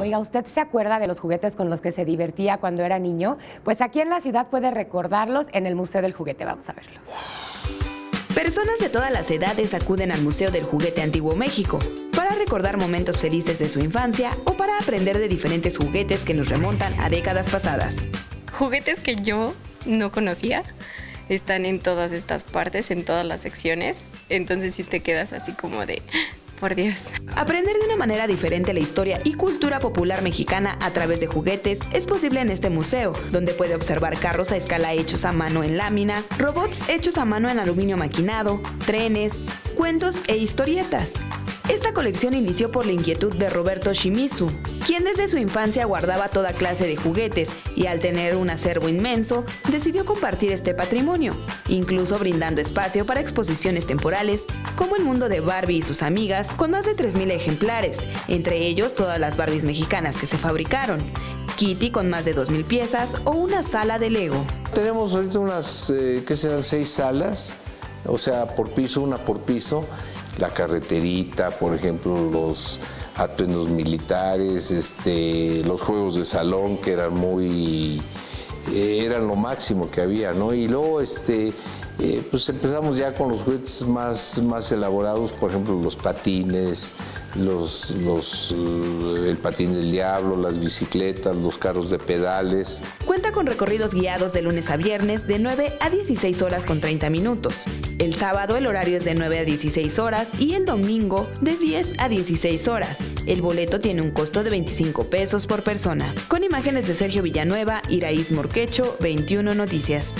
Oiga, ¿usted se acuerda de los juguetes con los que se divertía cuando era niño? Pues aquí en la ciudad puede recordarlos en el Museo del Juguete. Vamos a verlos. Personas de todas las edades acuden al Museo del Juguete Antiguo México para recordar momentos felices de su infancia o para aprender de diferentes juguetes que nos remontan a décadas pasadas. Juguetes que yo no conocía están en todas estas partes, en todas las secciones, entonces sí te quedas así como de... Por Dios. Aprender de una manera diferente la historia y cultura popular mexicana a través de juguetes es posible en este museo, donde puede observar carros a escala hechos a mano en lámina, robots hechos a mano en aluminio maquinado, trenes, cuentos e historietas. Esta colección inició por la inquietud de Roberto Shimizu, quien desde su infancia guardaba toda clase de juguetes y al tener un acervo inmenso, decidió compartir este patrimonio, incluso brindando espacio para exposiciones temporales, como el mundo de Barbie y sus amigas, con más de 3,000 ejemplares, entre ellos todas las Barbies mexicanas que se fabricaron, Kitty con más de 2,000 piezas o una sala de Lego. Tenemos ahorita unas, ¿qué serán? 6 salas, o sea, por piso, una por piso. La carreterita, por ejemplo, los atuendos militares, los juegos de salón que eran eran lo máximo que había, ¿no? Y luego pues empezamos ya con los juguetes más elaborados, por ejemplo, los patines, el patín del diablo, las bicicletas, los carros de pedales. Cuenta con recorridos guiados de lunes a viernes de 9 a 16 horas con 30 minutos. El sábado el horario es de 9 a 16 horas y el domingo de 10 a 16 horas. El boleto tiene un costo de 25 pesos por persona. Con imágenes de Sergio Villanueva, Iraíz Morquecho, 21 Noticias.